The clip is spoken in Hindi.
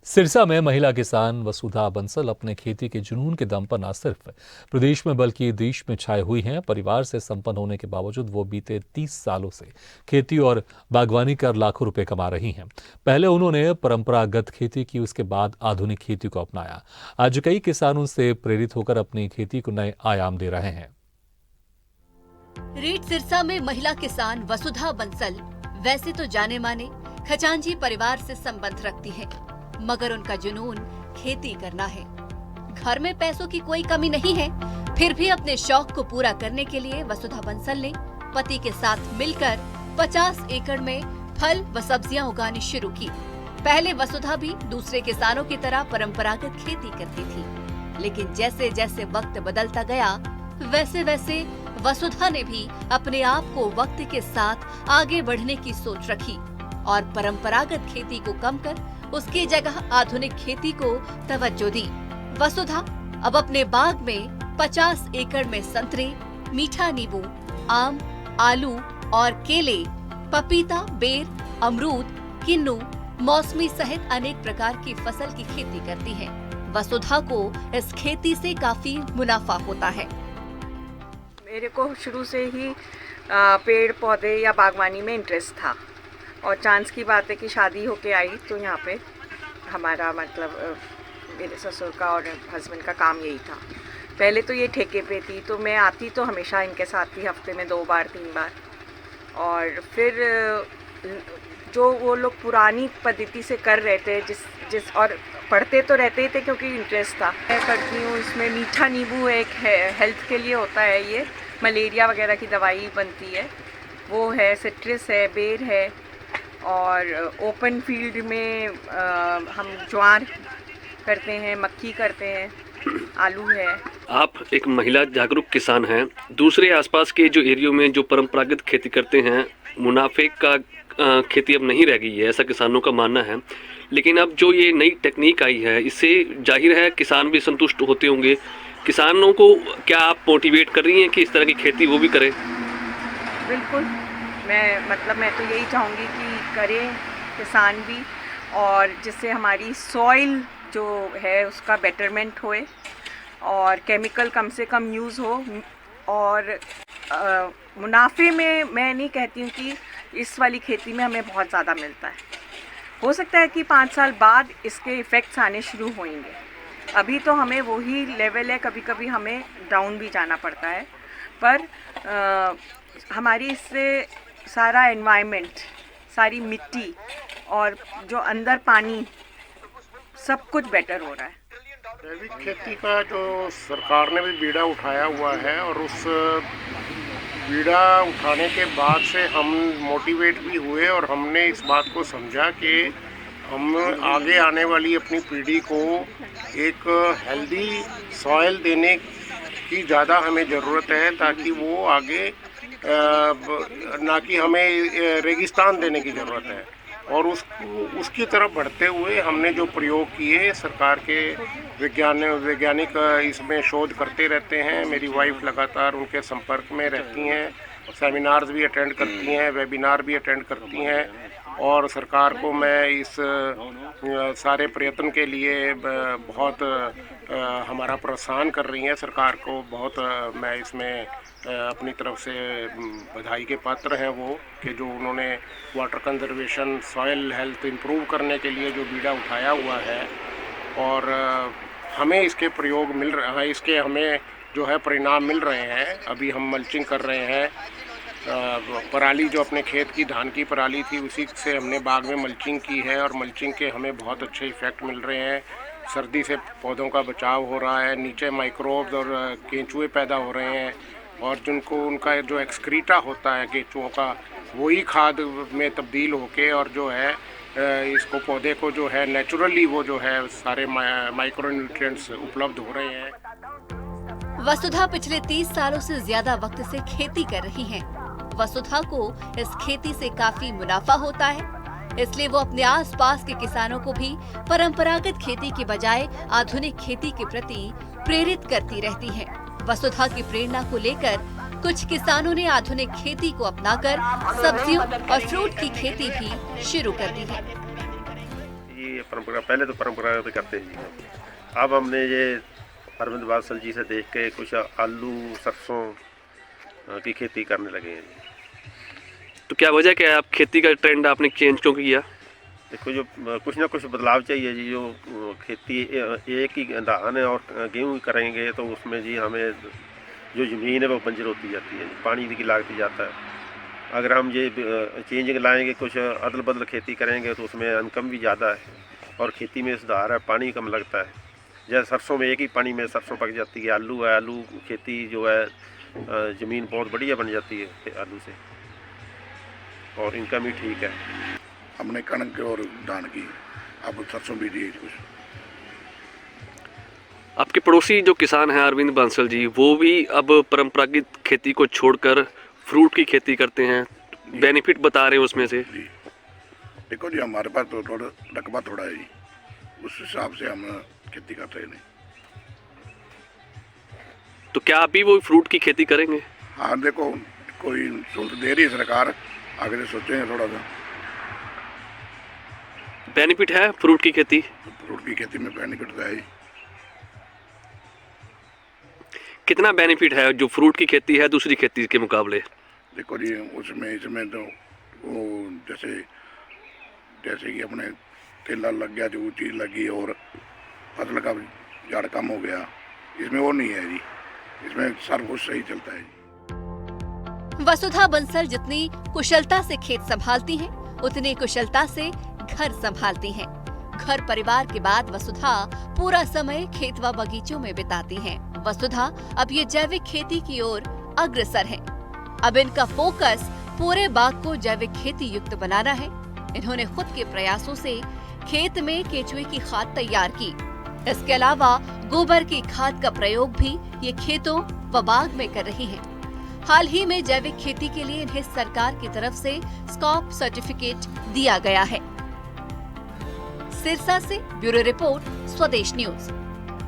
सिरसा में महिला किसान वसुधा बंसल अपने खेती के जुनून के दम पर न सिर्फ प्रदेश में बल्कि देश में छाए हुई हैं। परिवार से संपन्न होने के बावजूद वो बीते 30 सालों से खेती और बागवानी कर लाखों रुपए कमा रही हैं। पहले उन्होंने परंपरागत खेती की, उसके बाद आधुनिक खेती को अपनाया। आज कई किसानों से प्रेरित होकर अपनी खेती को नए आयाम दे रहे हैं। रीट सिरसा में महिला किसान वसुधा बंसल वैसे तो जाने माने खजांची परिवार से संबंध रखती है, मगर उनका जुनून खेती करना है। घर में पैसों की कोई कमी नहीं है, फिर भी अपने शौक को पूरा करने के लिए वसुधा बंसल ने पति के साथ मिलकर 50 एकड़ में फल व सब्जियां उगानी शुरू की। पहले वसुधा भी दूसरे किसानों की तरह परंपरागत खेती करती थी, लेकिन जैसे जैसे वक्त बदलता गया वैसे वैसे वसुधा ने भी अपने आप को वक्त के साथ आगे बढ़ने की सोच रखी और परंपरागत खेती को कम कर उसकी जगह आधुनिक खेती को तवज्जो दी। वसुधा अब अपने बाग में 50 एकड़ में संतरे, मीठा नींबू, आम, आलू और केले, पपीता, बेर, अमरूद, किन्नू, मौसमी सहित अनेक प्रकार की फसल की खेती करती है। वसुधा को इस खेती से काफी मुनाफा होता है। मेरे को शुरू से ही पेड़ पौधे या बागवानी में इंटरेस्ट था और चांस की बात है कि शादी होके आई तो यहाँ पे हमारा मतलब मेरे ससुर का और हस्बैंड का काम यही था। पहले तो ये ठेके पे थी तो मैं आती तो हमेशा इनके साथ थी, हफ्ते में 2 बार 3 बार। और फिर जो वो लोग पुरानी पद्धति से कर रहे थे जिस और पढ़ते तो रहते ही थे क्योंकि इंटरेस्ट था। मैं करती हूँ इसमें मीठा नींबू एक है, हेल्थ के लिए होता है, ये मलेरिया वगैरह की दवाई बनती है, वो है, सिट्रस है, बेर है। और ओपन फील्ड में हम ज्वार करते हैं, मक्की करते हैं, आलू है। आप एक महिला जागरूक किसान हैं। दूसरे आसपास के जो एरियो में जो परंपरागत खेती करते हैं, मुनाफे का खेती अब नहीं रह गई है, ऐसा किसानों का मानना है। लेकिन अब जो ये नई टेक्निक आई है, इससे जाहिर है किसान भी संतुष्ट होते होंगे। किसानों को क्या आप मोटिवेट कर रही हैं कि इस तरह की खेती वो भी करें? बिल्कुल, मैं तो यही चाहूँगी कि करें किसान भी, और जिससे हमारी सॉइल जो है उसका बेटरमेंट होए और केमिकल कम से कम यूज़ हो। और मुनाफे में मैं नहीं कहती हूँ कि इस वाली खेती में हमें बहुत ज़्यादा मिलता है। हो सकता है कि 5 साल बाद इसके इफ़ेक्ट्स आने शुरू होंगे। अभी तो हमें वही लेवल है, कभी कभी हमें डाउन भी जाना पड़ता है, पर हमारी इससे सारा एनवायरनमेंट, सारी मिट्टी और जो अंदर पानी, सब कुछ बेटर हो रहा है। जैविक खेती का जो सरकार ने भी बीड़ा उठाया हुआ है, और उस बीड़ा उठाने के बाद से हम मोटिवेट भी हुए और हमने इस बात को समझा कि हम आगे आने वाली अपनी पीढ़ी को एक हेल्दी सॉइल देने की ज़्यादा हमें ज़रूरत है, ताकि वो आगे ना कि हमें रेगिस्तान देने की ज़रूरत है। और उसकी तरफ बढ़ते हुए हमने जो प्रयोग किए, सरकार के वैज्ञानिक इसमें शोध करते रहते हैं। मेरी वाइफ लगातार उनके संपर्क में रहती हैं, सेमिनार्स भी अटेंड करती हैं, वेबिनार भी अटेंड करती हैं। और सरकार को मैं इस सारे प्रयत्न के लिए बहुत हमारा प्रोत्साहन कर रही हैं। सरकार को बहुत मैं इसमें अपनी तरफ से बधाई के पात्र हैं वो, कि जो उन्होंने water conservation, soil health improve करने के लिए जो बीड़ा उठाया हुआ है, और हमें इसके प्रयोग मिल रहा है, इसके हमें जो है परिणाम मिल रहे हैं। अभी हम मल्चिंग कर रहे हैं, पराली जो अपने खेत की धान की पराली थी उसी से हमने बाग में मल्चिंग की है, और मल्चिंग के हमें बहुत अच्छे इफ़ेक्ट मिल रहे हैं। सर्दी से पौधों का बचाव हो रहा है, नीचे माइक्रोब्स और केंचुए पैदा हो रहे हैं, और जिनको उनका जो एक्सक्रीटा होता है केंचुओं का, वही खाद में तब्दील होके और जो है इसको पौधे को जो है नेचुरली वो जो है सारे माइक्रो न्यूट्रिएंट्स उपलब्ध हो रहे हैं। वसुधा पिछले 30 सालों से ज्यादा वक्त से खेती कर रही हैं। वसुधा को इस खेती से काफी मुनाफा होता है, इसलिए वो अपने आसपास के किसानों को भी परंपरागत खेती के बजाय आधुनिक खेती के प्रति प्रेरित करती रहती हैं। वसुधा की प्रेरणा को लेकर कुछ किसानों ने आधुनिक खेती को अपनाकर सब्जियों और फ्रूट की खेती भी शुरू कर दी है। ये परंपरा पहले तो परंपरागत करते जी। अब हमने ये अरविंद बांसल जी से देख के कुछ आलू सरसों की खेती करने लगे हैं जी। तो क्या वजह क्या है, आप खेती का ट्रेंड आपने चेंज क्यों किया? देखो जो कुछ ना कुछ बदलाव चाहिए जी। जो खेती एक ही धान और गेहूँ करेंगे तो उसमें जी हमें जो ज़मीन है वो बंजर होती जाती है, पानी की लागती जाता है। अगर हम ये चेंजिंग लाएंगे, कुछ अदल बदल खेती करेंगे तो उसमें इनकम भी ज़्यादा है और खेती में सुधार है, पानी कम लगता है। जैसे सरसों में एक ही पानी में सरसों पक जाती है। आलू है, आलू खेती जो है ज़मीन बहुत बढ़िया बन जाती है आलू से और इनकम भी ठीक है। हमने कणक और धान की, अब सरसों भी दी है कुछ। आपके पड़ोसी जो किसान हैं अरविंद बांसल जी, वो भी अब परंपरागत खेती को छोड़कर फ्रूट की खेती करते हैं, बेनिफिट बता रहे हैं उसमें से। जी देखो जी, हमारे पास तो थोड़ा रकबा थोड़ा है जी, उस हिसाब से हम खेती कर रहे हैं। तो क्या आप भी वो फ्रूट की खेती करेंगे? हाँ देखो, कोई सहूलत दे रही है सरकार, आगे से सोचेंगे थोड़ा सा। बेनिफिट है फ्रूट की खेती? फ्रूट की खेती में बेनिफिट तो है ही। कितना बेनिफिट है जो फ्रूट की खेती है दूसरी खेती के मुकाबले? देखो जी, उसमें इसमें तो वो जैसे कि अपने केला लग गया, जो चीज़ लगी और फसल का झाड़ कम हो गया, इसमें वो नहीं है जी। इसमें सब कुछ सही चलता है जी। वसुधा बंसल जितनी कुशलता से खेत संभालती हैं, उतनी कुशलता से घर संभालती हैं। घर परिवार के बाद वसुधा पूरा समय खेत व बगीचों में बिताती हैं। वसुधा अब ये जैविक खेती की ओर अग्रसर है। अब इनका फोकस पूरे बाग को जैविक खेती युक्त बनाना है। इन्होंने खुद के प्रयासों से खेत में केचुए की खाद तैयार की। इसके अलावा गोबर की खाद का प्रयोग भी ये खेतों व बाग में कर रही हैं। हाल ही में जैविक खेती के लिए इन्हें सरकार की तरफ से स्कॉप सर्टिफिकेट दिया गया है। सिरसा से ब्यूरो रिपोर्ट, स्वदेश न्यूज।